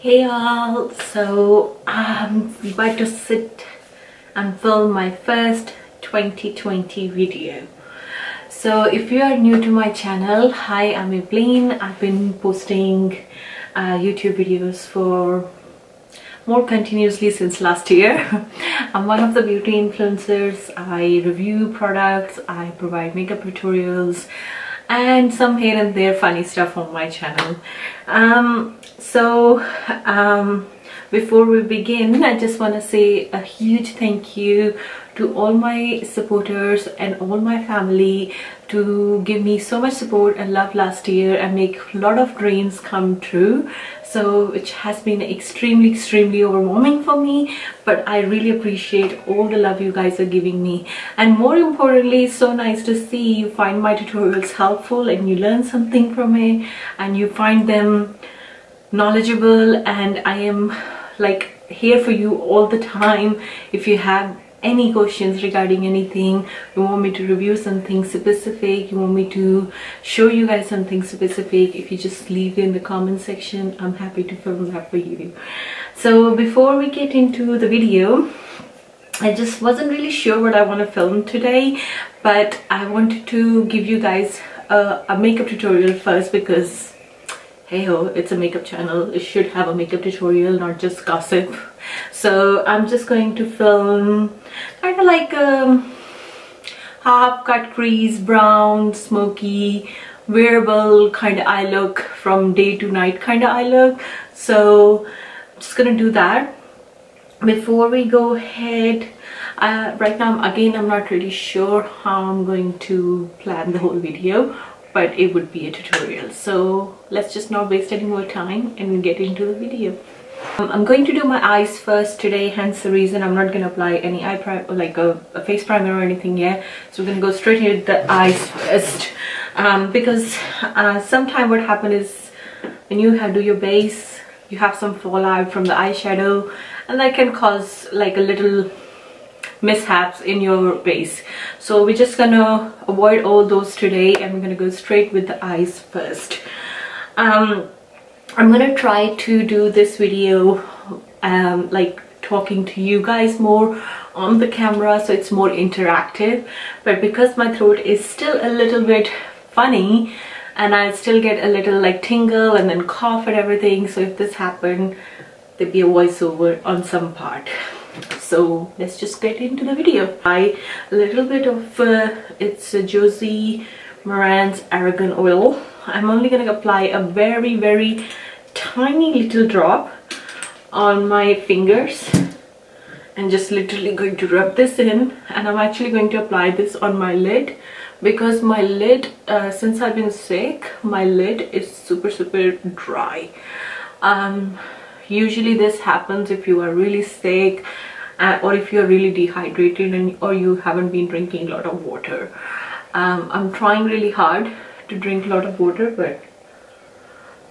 Hey all, so I'm about to sit and film my first 2020 video. So if you are new to my channel, hi, I'm Evelyn. I've been posting YouTube videos for more continuously since last year. I'm one of the beauty influencers. I review products, I provide makeup tutorials and some here and there funny stuff on my channel. Before we begin, I just want to say a huge thank you to all my supporters and all my family to give me so much support and love last year and make a lot of dreams come true. So which has been extremely overwhelming for me, but I really appreciate all the love you guys are giving me. And more importantly, it's so nice to see you find my tutorials helpful and you learn something from it and you find them knowledgeable, and I am like here for you all the time. If you have any questions regarding anything, you want me to review something specific, you want me to show you guys something specific, if you just leave it in the comment section, I'm happy to film that for you. So before we get into the video, I just wasn't really sure what I want to film today, but I wanted to give you guys a makeup tutorial first because hey ho, it's a makeup channel, it should have a makeup tutorial, not just gossip. So I'm just going to film kind of like a half cut crease, brown, smoky, wearable kind of eye look, from day to night kind of eye look. So I'm just gonna do that. Before we go ahead, right now I'm not really sure how I'm going to plan the whole video, but it would be a tutorial. So let's just not waste any more time and get into the video. I'm going to do my eyes first today, hence the reason I'm not going to apply any eye primer, like a face primer or anything yet. So we're going to go straight into the eyes first, because sometimes what happens is when you do your base, you have some fallout from the eyeshadow, and that can cause like a little mishaps in your base. So we're just gonna avoid all those today and we're gonna go straight with the eyes first. I'm gonna try to do this video like talking to you guys more on the camera, so it's more interactive, but because my throat is still a little bit funny and I still get a little like tingle and then cough and everything, so if this happened, there'd be a voiceover on some part. So let's just get into the video. A little bit of it's a Josie Maran's Argan Oil. I'm only going to apply a very tiny little drop on my fingers and just literally going to rub this in, and I'm actually going to apply this on my lid because my lid, since I've been sick, my lid is super dry. Usually this happens if you are really sick or if you're really dehydrated or you haven't been drinking a lot of water. I'm trying really hard to drink a lot of water, but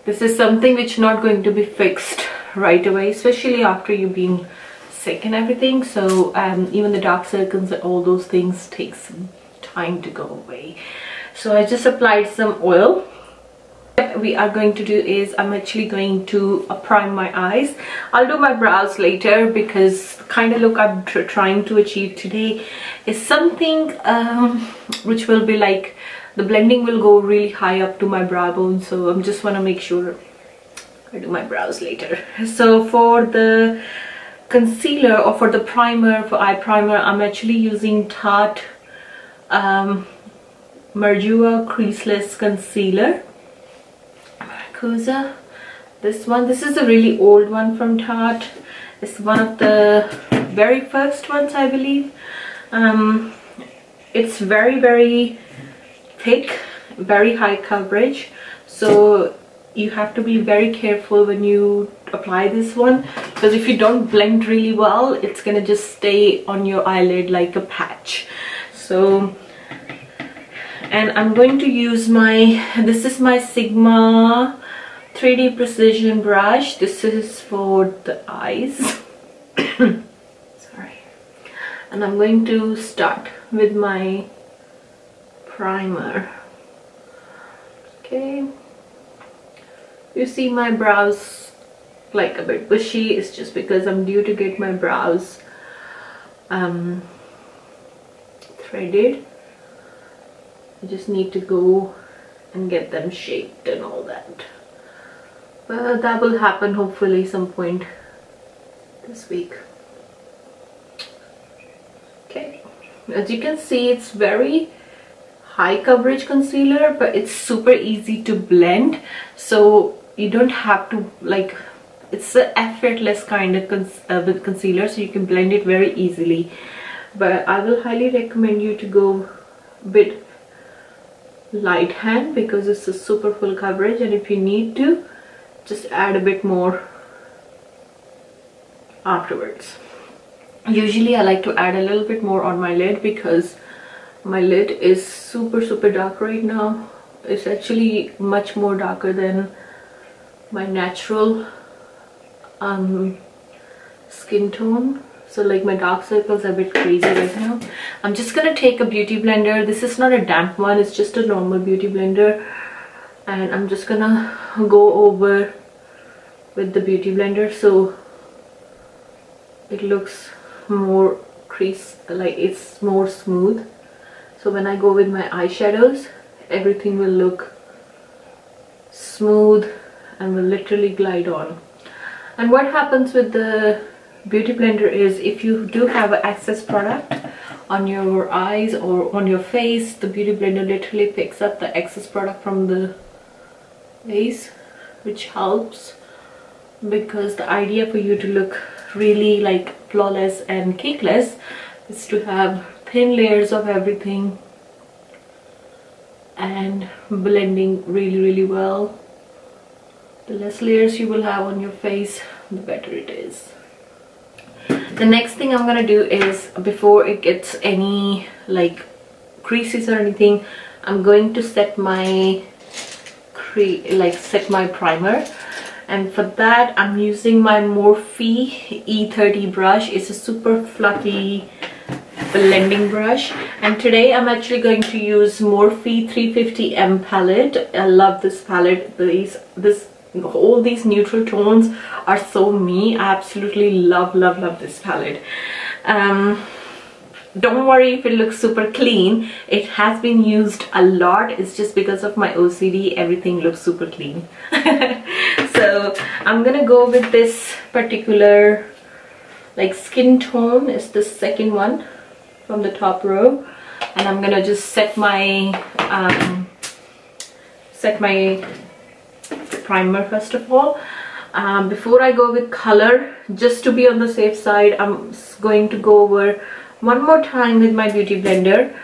this is something which is not going to be fixed right away, especially after you being sick and everything. So even the dark circles and all those things take some time to go away. So I just applied some oil. What we are going to do is I'm actually going to prime my eyes. I'll do my brows later because the kind of look I'm trying to achieve today is something which will be like the blending will go really high up to my brow bone, so I'm just want to make sure I do my brows later. So for the concealer or for the primer, for eye primer, I'm actually using Tarte Maracuja Creaseless Concealer. Maracuja, this is a really old one from Tarte. It's one of the very first ones, I believe. It's very thick, very high coverage, so you have to be very careful when you apply this one, because if you don't blend really well, it's gonna just stay on your eyelid like a patch. So, and I'm going to use this is my Sigma 3D Precision brush. This is for the eyes. Sorry. And I'm going to start with my primer. Okay. You see my brows like a bit bushy is just because I'm due to get my brows threaded. I just need to go and get them shaped and all that, but that will happen hopefully some point this week. Okay, as you can see, it's very high coverage concealer, but it's super easy to blend, so you don't have to, like, it's an effortless kind of with concealer, so you can blend it very easily. But I will highly recommend you to go a bit light hand because it's a super full coverage, and if you need to, just add a bit more afterwards. Usually I like to add a little bit more on my lid because my lid is super dark right now. It's actually much more darker than my natural skin tone, so like my dark circles are a bit crazy right now. I'm just gonna take a beauty blender. This is not a damp one, it's just a normal beauty blender, and I'm just gonna go over with the beauty blender so it looks more crease, like it's more smooth. So when I go with my eyeshadows, everything will look smooth and will literally glide on. And what happens with the beauty blender is, if you do have an excess product on your eyes or on your face, the beauty blender literally picks up the excess product from the face, which helps, because the idea for you to look really like flawless and cakeless is to have thin layers of everything and blending really well. The less layers you will have on your face, the better it is. The next thing I'm gonna do is, before it gets any like creases or anything, I'm going to set my primer. And for that, I'm using my Morphe E30 brush. It's a super fluffy blending brush, and today I'm actually going to use Morphe 350M palette. I love this palette. All these neutral tones are so me. I absolutely love this palette. Don't worry if it looks super clean. It has been used a lot. It's just because of my OCD, everything looks super clean. So I'm gonna go with this particular like skin tone. It's the second one from the top row, and I'm gonna just set my primer first of all. Before I go with color, just to be on the safe side, I'm going to go over one more time with my beauty blender,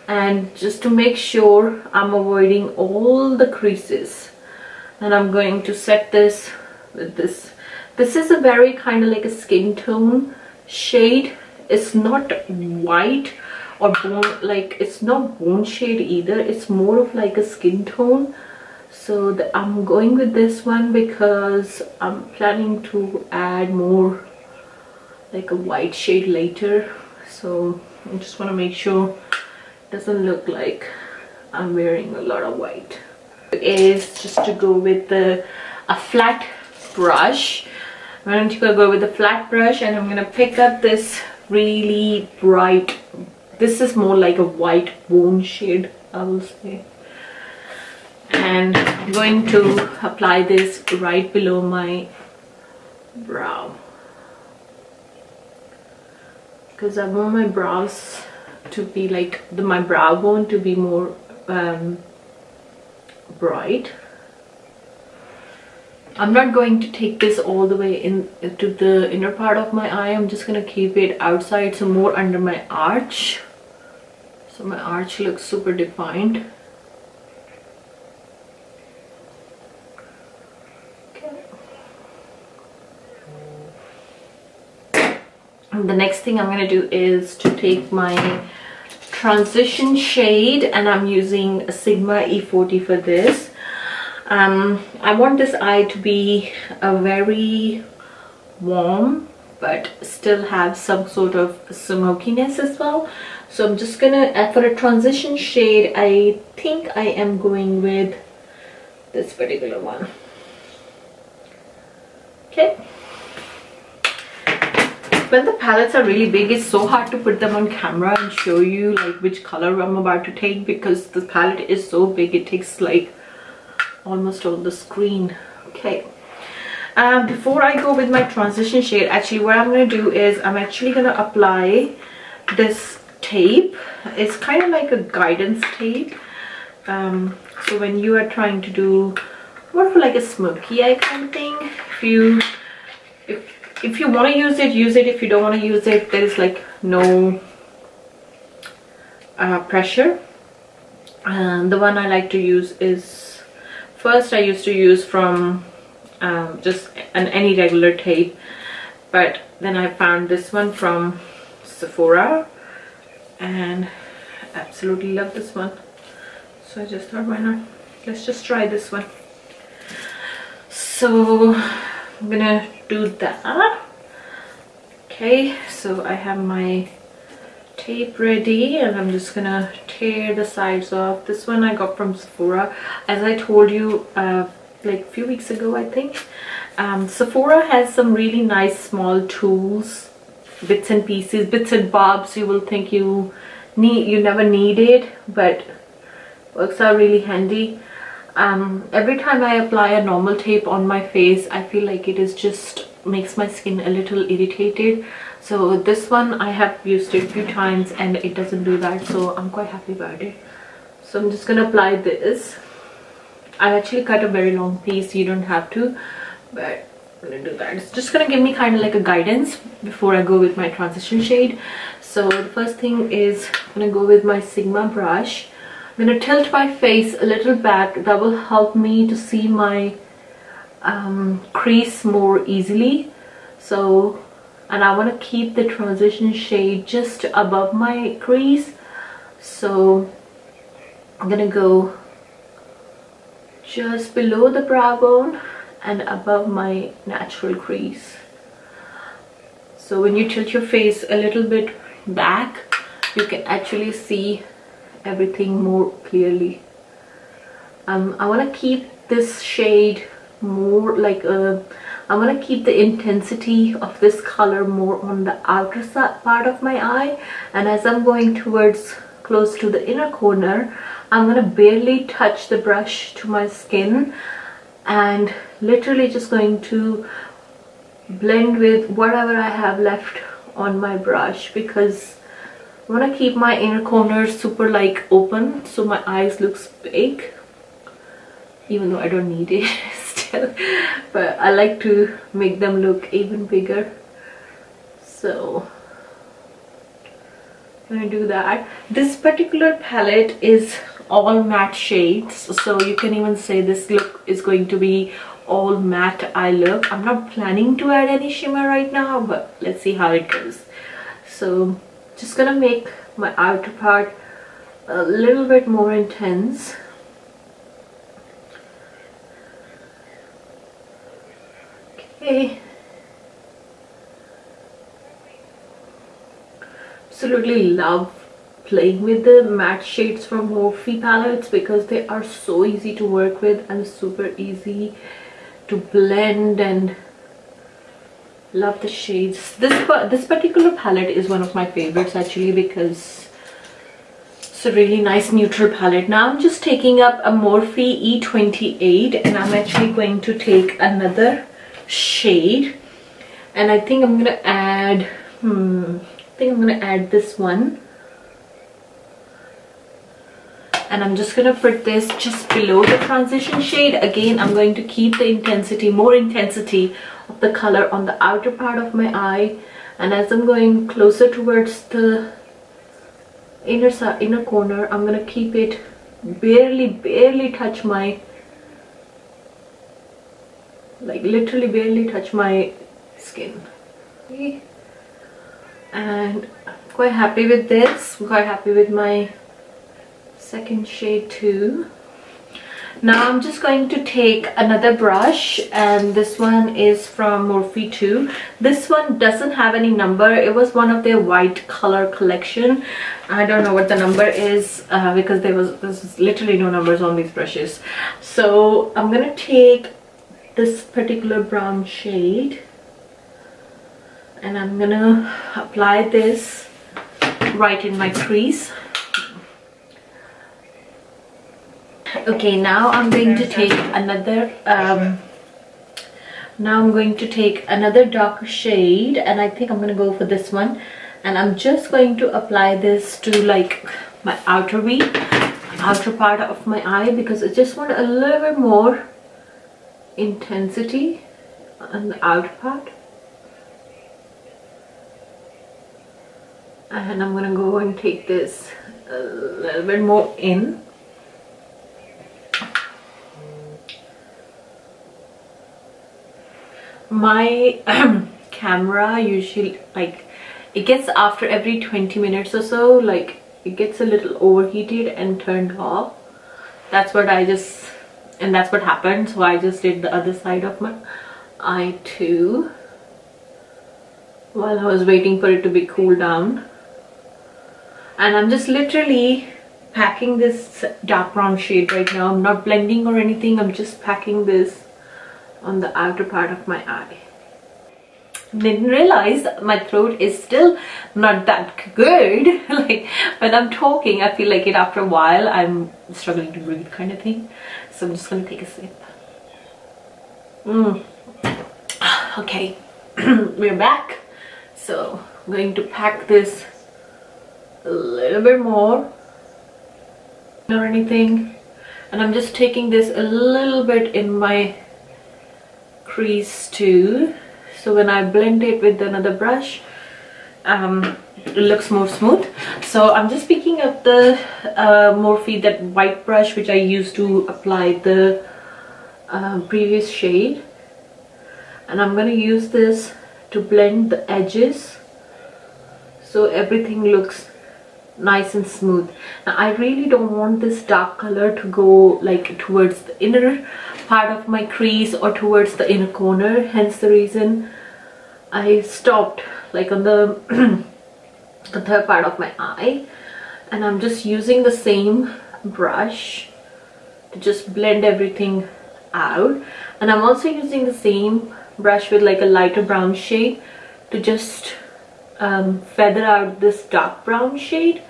and just to make sure I'm avoiding all the creases. And I'm going to set this with this. This is a very kind of like a skin tone shade. It's not white or bone, like it's not bone shade either. It's more of like a skin tone. So I'm going with this one because I'm planning to add more like a white shade later. So I just want to make sure it doesn't look like I'm wearing a lot of white. Is just to go with a flat brush. I'm going to go with a flat brush, and I'm going to pick up this really bright, this is more like a white bone shade, I will say, and I'm going to apply this right below my brow because I want my brows to be like my brow bone to be more bright. I'm not going to take this all the way into the inner part of my eye. I'm just going to keep it outside, so more under my arch, so my arch looks super defined. Okay. And the next thing I'm going to do is to take my transition shade, and I'm using a Sigma E40 for this. I want this eye to be a very warm but still have some sort of smokiness as well. So I'm just gonna, for a transition shade, I think I am going with this particular one. Okay. When the palettes are really big, it's so hard to put them on camera and show you like which color I'm about to take, because the palette is so big it takes like almost all the screen. Okay. Before I go with my transition shade, actually what I'm going to do is I'm actually going to apply this tape. It's kind of like a guidance tape. So when you are trying to do more of like a smoky eye kind of thing, if you want to use it, use it. If you don't want to use it, there is like no pressure. And the one I like to use is, first I used to use from just any regular tape, but then I found this one from Sephora and absolutely love this one. So I just thought, why not? Let's just try this one. So I'm gonna do that. Okay, so I have my tape ready and I'm just gonna tear the sides off. This one I got from Sephora, as I told you like a few weeks ago, I think. Sephora has some really nice small tools, bits and pieces, bits and bobs you will think you never need it, but works out really handy. Every time I apply a normal tape on my face, I feel like it is just makes my skin a little irritated. So this one I have used it a few times and it doesn't do that, so I'm quite happy about it. So I'm just gonna apply this. I actually cut a very long piece, you don't have to, but I'm gonna do that. It's just gonna give me kind of like a guidance before I go with my transition shade. So the first thing is I'm gonna go with my Sigma brush. I'm gonna tilt my face a little back. That will help me to see my crease more easily. So, and I want to keep the transition shade just above my crease. So I'm gonna go just below the brow bone and above my natural crease. So when you tilt your face a little bit back, you can actually see everything more clearly. I want to keep this shade more like I want to keep the intensity of this color more on the outer part of my eye, and as I'm going towards close to the inner corner, I'm going to barely touch the brush to my skin and literally just going to blend with whatever I have left on my brush, because I want to keep my inner corners super like open so my eyes looks big, even though I don't need it still, but I like to make them look even bigger. So I'm gonna do that. This particular palette is all matte shades, so you can even say this look is going to be all matte eye look. I'm not planning to add any shimmer right now, but let's see how it goes. So just gonna make my outer part a little bit more intense. Okay. Absolutely love playing with the matte shades from Morphe palettes because they are so easy to work with and super easy to blend, and love the shades. This particular palette is one of my favorites actually because it's a really nice neutral palette. Now I'm just taking up a Morphe E28 and I'm actually going to take another shade, and I think I'm gonna add this one, and I'm just gonna put this just below the transition shade. Again, I'm going to keep the more intensity of the color on the outer part of my eye, and as I'm going closer towards the inner corner, I'm gonna keep it barely touch my, like literally barely touch my skin. Okay. And I'm quite happy with this. I'm quite happy with my second shade too. Now I'm just going to take another brush, and this one is from Morphe 2. This one doesn't have any number. It was one of their white color collection. I don't know what the number is because there's literally no numbers on these brushes. So I'm gonna take this particular brown shade, and I'm gonna apply this right in my crease. Okay, now I'm going to take another darker shade, and I think I'm gonna go for this one, and I'm just going to apply this to like my outer part of my eye, because I just want a little bit more intensity on the outer part. And I'm gonna go and take this a little bit more in. My camera usually, like, it gets, after every 20 minutes or so, like it gets a little overheated and turned off. That's what happened. So I just did the other side of my eye too, while I was waiting for it to be cooled down. And I'm just literally packing this dark brown shade right now. I'm not blending or anything, I'm just packing this on the outer part of my eye. Didn't realize my throat is still not that good. Like when I'm talking, I feel like it after a while I'm struggling to breathe kind of thing. So I'm just gonna take a sip. Okay, we're back. So I'm going to pack this a little bit more or anything, and I'm just taking this a little bit in my crease too, so when I blend it with another brush, it looks more smooth. So I'm just picking up the Morphe, that white brush which I used to apply the previous shade, and I'm going to use this to blend the edges so everything looks nice and smooth. Now I really don't want this dark color to go like towards the inner part of my crease or towards the inner corner, hence the reason I stopped like on the the third part of my eye, and I'm just using the same brush to just blend everything out. And I'm also using the same brush with like a lighter brown shade to just feather out this dark brown shade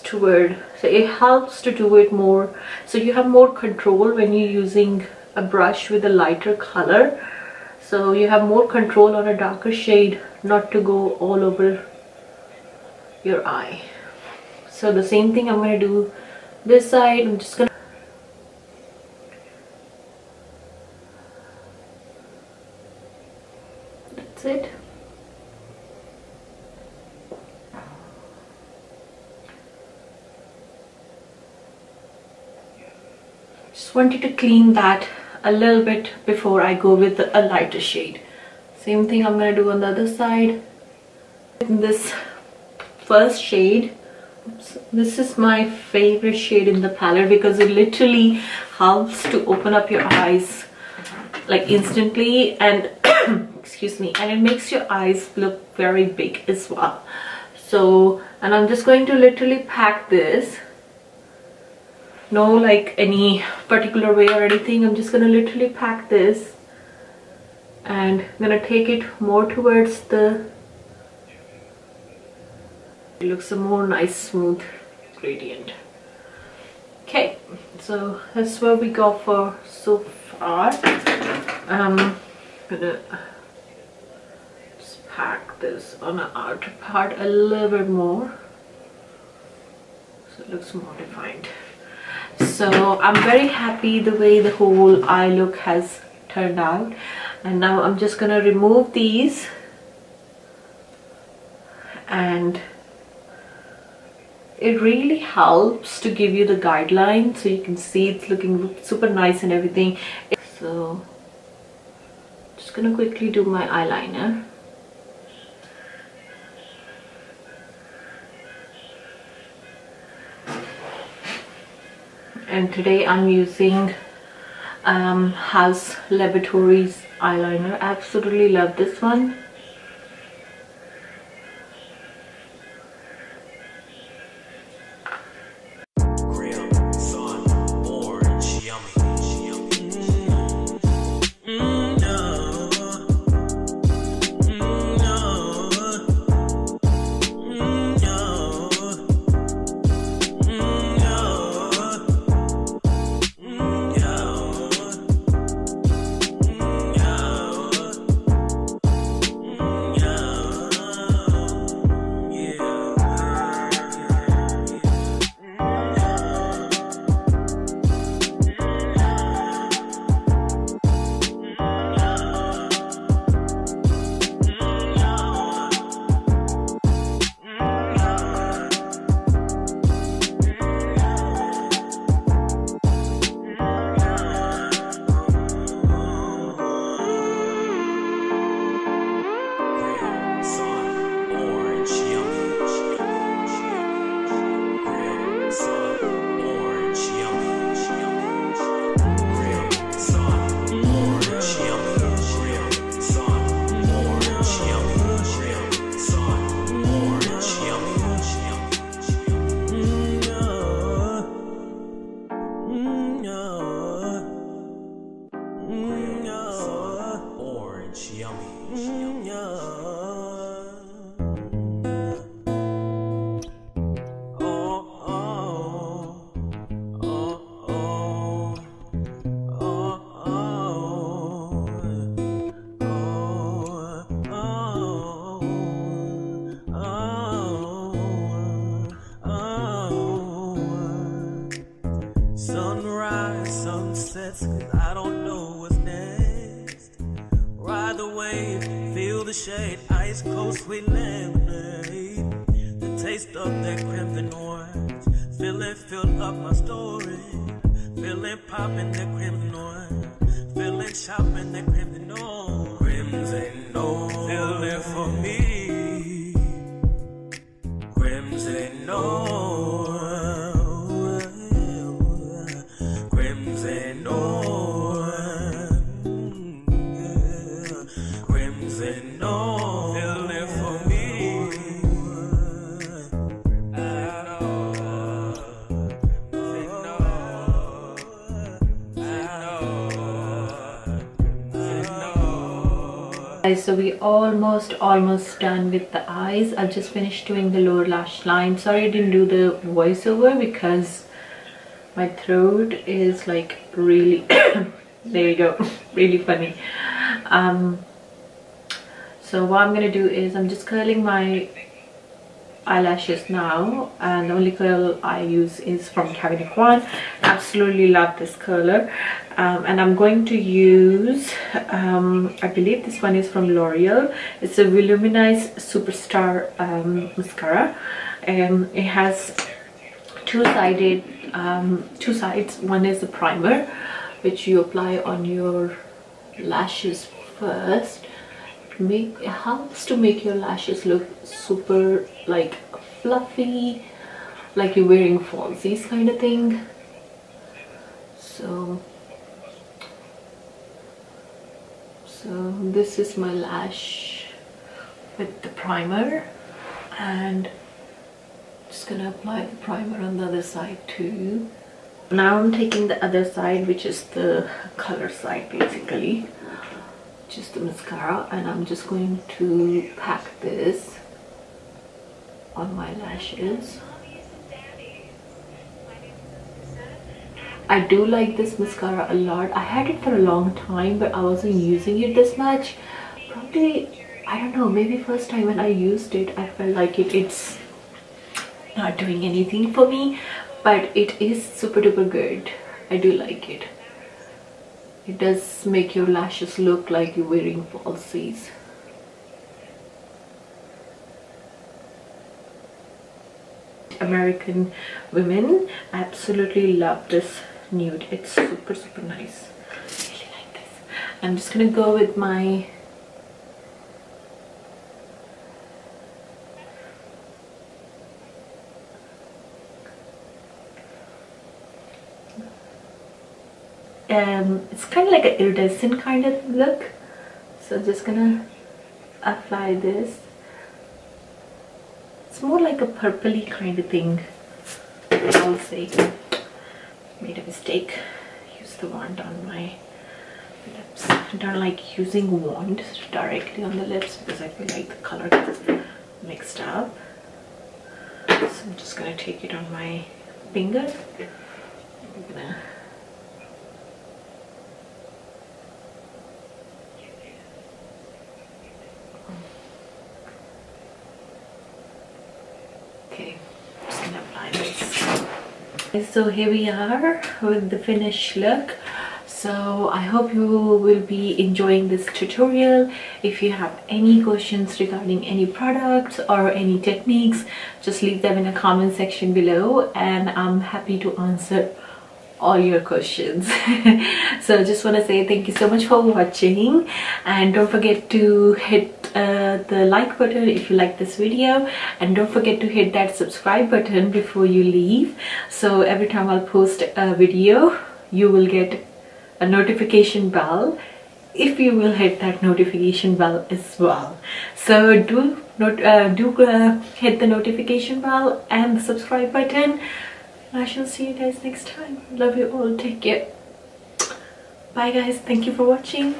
toward, so it helps to do it more, so you have more control when you're using a brush with a lighter color. So you have more control on a darker shade not to go all over your eye. So the same thing I'm going to do this side. I'm just going to, that's it. Just wanted to clean that a little bit before I go with a lighter shade. Same thing I'm going to do on the other side. In this first shade, this is my favorite shade in the palette because it literally helps to open up your eyes like instantly, and excuse me, and it makes your eyes look very big as well. So, and I'm just going to literally pack this, no like any particular way or anything. I'm just gonna literally pack this, and I'm gonna take it more towards the, it looks a more nice smooth gradient. Okay, so that's where we go for so far. I'm gonna just pack this on the outer part a little bit more so it looks more defined. So I'm very happy the way the whole eye look has turned out, and now I'm just gonna remove these, and it really helps to give you the guideline so you can see it's looking super nice and everything. So just gonna quickly do my eyeliner. And today I'm using House Laboratories eyeliner. I absolutely love this one. the shade, ice cold sweet lemonade. The taste of that crimson orange. Feel it fill up my story. Feel it popping that crimson orange. Feel it shopping that crimson orange. Crimson orange. Feel it for me. Crimson orange. Crimson orange. Crimson orange. Feel it for me. So we almost done with the eyes. I've just finished doing the lower lash line. Sorry I didn't do the voiceover because my throat is like really there you go, really funny. So what I'm gonna do is I'm just curling my eyelashes now, and the only curl I use is from Cabinet One. Absolutely love this curler. And I'm going to use I believe this one is from L'Oreal. It's a Voluminize Superstar mascara, and it has two sides. One is the primer, which you apply on your lashes first. It helps to make your lashes look super like fluffy, like you're wearing falsies kind of thing. So this is my lash with the primer, and just gonna apply the primer on the other side too. Now I'm taking the other side, which is the color side basically, which is the mascara, and I'm just going to pack this on my lashes. I do like this mascara a lot. I had it for a long time, but I wasn't using it this much. Probably, I don't know, maybe first time when I used it, I felt like it's not doing anything for me, but it is super duper good. I do like it. It does make your lashes look like you're wearing falsies. American women, I absolutely love this nude. It's super nice. I really like this. I'm just gonna go with my it's kind of like an iridescent kind of look, so I'm just gonna apply this. It's more like a purpley kind of thing, I'll say. Made a mistake. Use the wand on my lips. I don't like using wand directly on the lips because I feel like the color gets mixed up. So I'm just gonna take it on my finger. I'm gonna just gonna apply this. So here we are with the finished look. So I hope you will be enjoying this tutorial. If you have any questions regarding any products or any techniques, just leave them in the comment section below, and I'm happy to answer all your questions. So I just want to say thank you so much for watching, and don't forget to hit the like button if you like this video, and don't forget to hit that subscribe button before you leave, so every time I'll post a video you will get a notification bell if you will hit that notification bell as well. So do hit the notification bell and the subscribe button. I shall see you guys next time. Love you all. Take care. Bye guys. Thank you for watching.